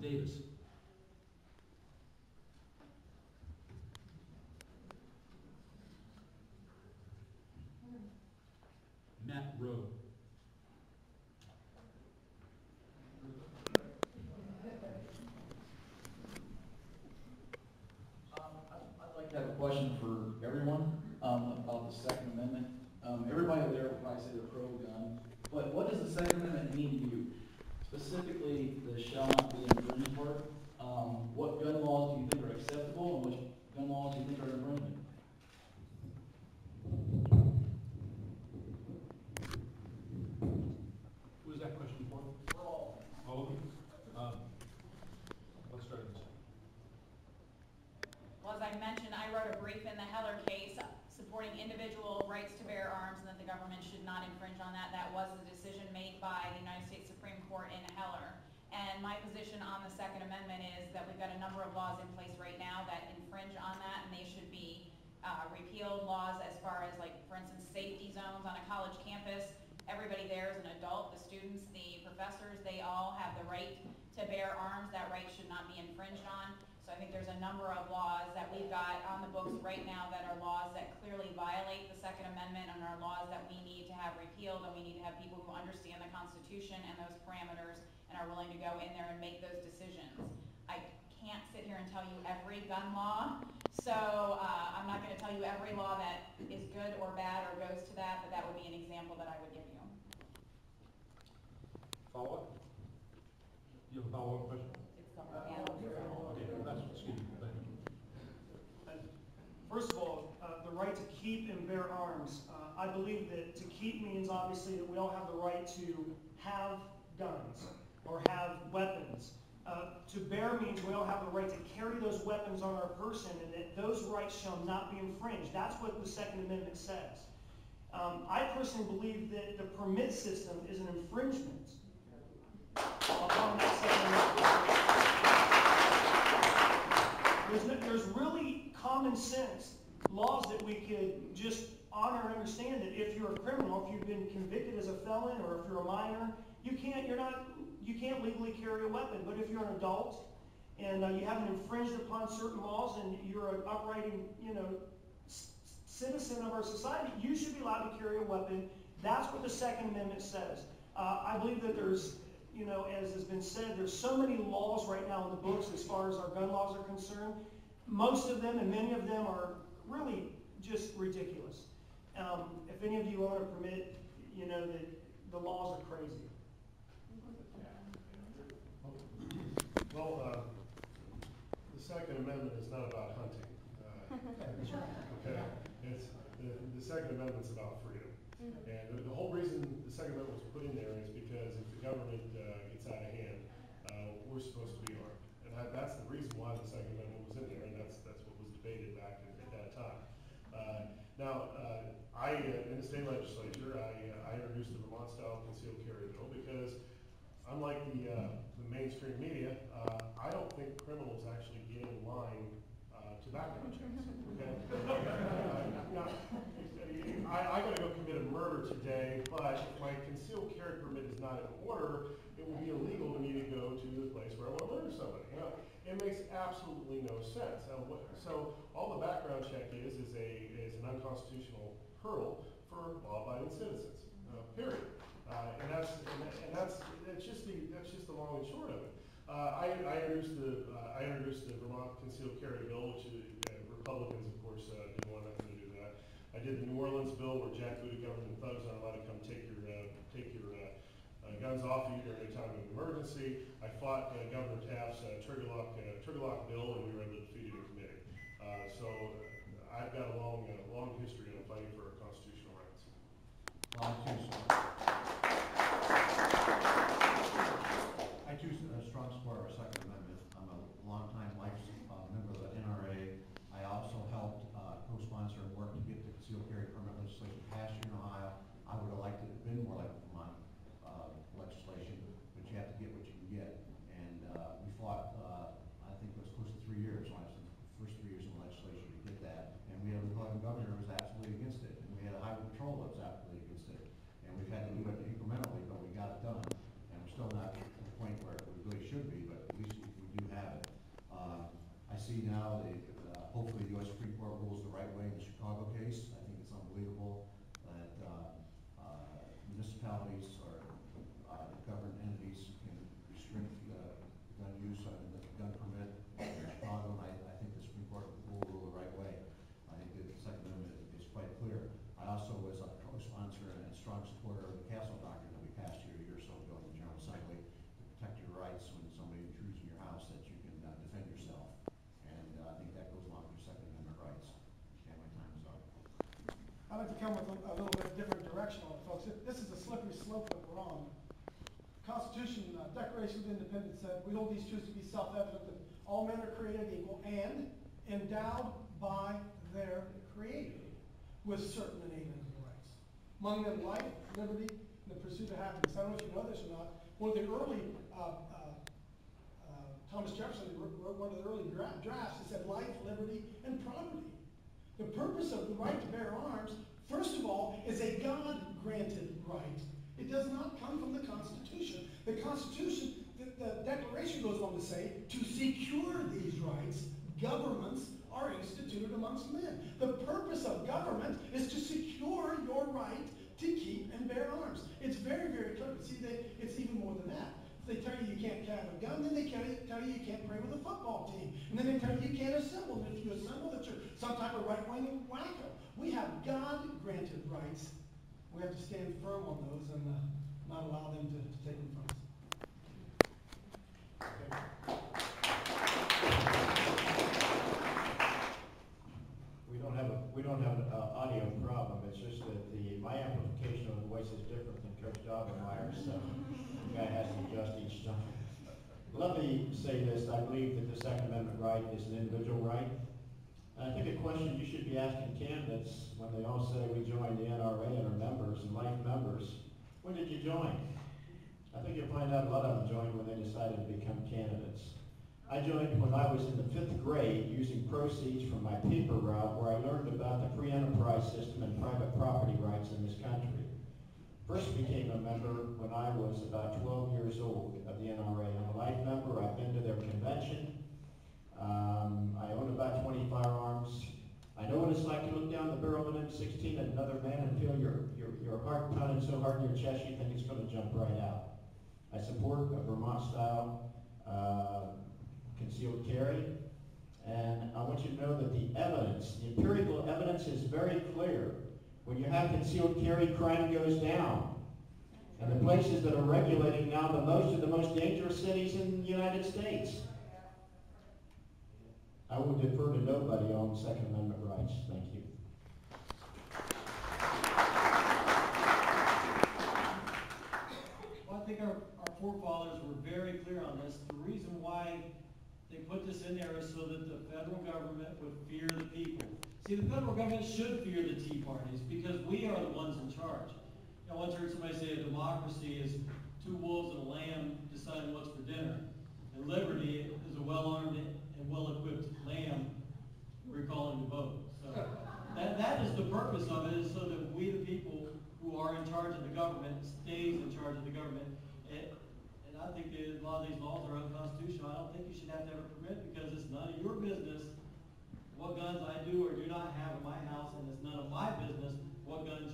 Davis. Matt Rowe. I'd like to have a question for everyone about the Second Amendment. Everybody there will probably say they're pro-gun, but what does the Second Amendment mean to you? Specifically, the shall not be infringed part. What gun laws do you think are acceptable, and which gun laws do you think are infringing? Who is that question for? For all. All of them? Let's start with this. Well, as I mentioned, I wrote a brief in the Heller case supporting individual rights to bear arms and that the government should not infringe on that. That was the decision made by the United States Supreme Court in Heller. And my position on the Second Amendment is that we've got a number of laws in place right now that infringe on that, and they should be repealed. Laws as far as, like, for instance, safety zones on a college campus. Everybody there is an adult, the students, the professors, they all have the right to bear arms. That right should not be infringed on. So I think there's a number of laws that we've got on the books right now that are laws that clearly violate the Second Amendment and are laws that we need to have repealed, and we need to have people who understand the Constitution and those parameters and are willing to go in there and make those decisions. I can't sit here and tell you every gun law, so I'm not going to tell you every law that is good or bad or goes to that, but that would be an example that I would give you. Follow-up? You have a follow-up question? Okay, that's, excuse me, go ahead. First of all, the right to keep and bear arms. I believe that to keep means obviously that we all have the right to have guns or have weapons. To bear means we all have the right to carry those weapons on our person, and that those rights shall not be infringed. That's what the Second Amendment says. I personally believe that the permit system is an infringement upon that Second Amendment. There's really common sense laws that we could just honor and understand that if you're a criminal, if you've been convicted as a felon, or if you're a minor, you can't legally carry a weapon. But if you're an adult and you haven't infringed upon certain laws and you're an upright, citizen of our society, you should be allowed to carry a weapon. That's what the Second Amendment says. I believe that there's, as has been said, there's so many laws right now in the books as far as our gun laws are concerned. Most of them and many of them are really just ridiculous. If any of you own a permit, you know that the laws are crazy. Well, the Second Amendment is not about hunting. Okay, the Second Amendment's about freedom, and the whole reason the Second Amendment was put in there is because if the government gets out of hand, we're supposed to be armed, and that's the reason why the Second Amendment was in there, and that's what was debated back at that time. Now, in the state legislature, I introduced the Vermont-style concealed carry bill because, unlike the mainstream media, I don't think criminals actually get in line to background checks. Okay? I got to go commit a murder today, but if my concealed carry permit is not in order, it will be illegal to me to go to the place where I want to murder somebody. It makes absolutely no sense. So all the background check is an unconstitutional hurdle for law-abiding citizens. Period. And that's just the long and short of it. I introduced the Vermont concealed carry bill, which Republicans, of course, didn't want nothing to do with that. I did the New Orleans bill, where jackbooted government thugs aren't allowed to come take your guns off you during a time of emergency. I fought Governor Taft's trigger lock bill, and we were able to defeat it in committee. So I've got a long history of fighting for our constitutional rights. I too strong support our Second Amendment. I'm a longtime member of the NRA. I also helped co-sponsor and work to get the concealed carry permit legislation passed here in Ohio. I would have liked it to have been more like Vermont legislation, but you have to get what you can get. And we fought, I think it was close to 3 years, when I was in the first 3 years in the legislature to get that. And we had a Republican governor who was absolutely against it. And we had a highway patrol that was absolutely against it. And we've had to do it incrementally, but we got it done. And we're still not at the point where we really should be, but at least we see now, hopefully the U.S. Supreme Court rules the right way in the Chicago case. I think it's unbelievable that municipalities or government entities can restrict gun use and the gun permit in Chicago, and I think the Supreme Court will rule the right way. I think that the Second Amendment is quite clear. I also was a co-sponsor and strong supporter of the Castle Doctrine that we passed here a year or so ago in the General Assembly to protect your rights when somebody intrudes in your house, that you can defend yourself. And I think that goes along with your Second Amendment rights. Okay, my time is up. I'd like to come with a little bit different direction on it, folks. This is a slippery slope that we're on. Constitution, Declaration of Independence said, we hold these truths to be self-evident that all men are created equal and endowed by their Creator with certain enabling rights. Among them, life, liberty, and the pursuit of happiness. I don't know if you know this or not. One of the early, Thomas Jefferson wrote one of the early drafts. It said life, liberty, and property. The purpose of the right to bear arms, first of all, is a God-granted right. It does not come from the Constitution. The Constitution, the Declaration goes on to say, to secure these rights, governments are instituted amongst men. The purpose of government is to secure your right to keep and bear arms. It's very, very clear. See, it's even more than that. If they tell you you can't have a gun, then they tell you you can't play with a football team. And then they tell you you can't assemble. And if you assemble, that you're some type of right-wing wacko. We have God-granted rights. We have to stand firm on those and not allow them to take them from us. We don't have an audio problem. It's just that my amplification of the voice is different than Coach Dobbemeyer's, so the guy has to adjust each time. Let me say this. I believe that the Second Amendment right is an individual right. And I think a question you should be asking candidates when they all say we joined the NRA and are members and life members, when did you join? I think you'll find out a lot of them joined when they decided to become candidates. I joined when I was in the 5th grade using proceeds from my paper route where I learned about the free enterprise system and private property rights in this country. First became a member when I was about 12 years old of the NRA. I'm a life member. I've been to their convention. I own about 20 firearms. I know what it's like to look down the barrel of an M16 at another man and feel your heart pounding so hard in your chest you think it's going to jump right out. I support a Vermont-style concealed carry, and I want you to know that the evidence, the empirical evidence is very clear. When you have concealed carry, crime goes down. And the places that are regulating now the most are the most dangerous cities in the United States. I will defer to nobody on Second Amendment rights. Thank you. Well, I think our forefathers were very clear on this. The reason why they put this in there is so that the federal government would fear the people. See, the federal government should fear the Tea Parties because we are the ones in charge. I once heard somebody say a democracy is 2 wolves and a lamb deciding what's for dinner. And liberty is a well-armed and well-equipped lamb we're calling to vote. So that is the purpose of it, is so that we, the people who are in charge of the government, stays in charge of the government. And I think that a lot of these laws are unconstitutional. I don't think you should have to have a permit because it's none of your business what guns I do or do not have in my house, and it's none of my business what guns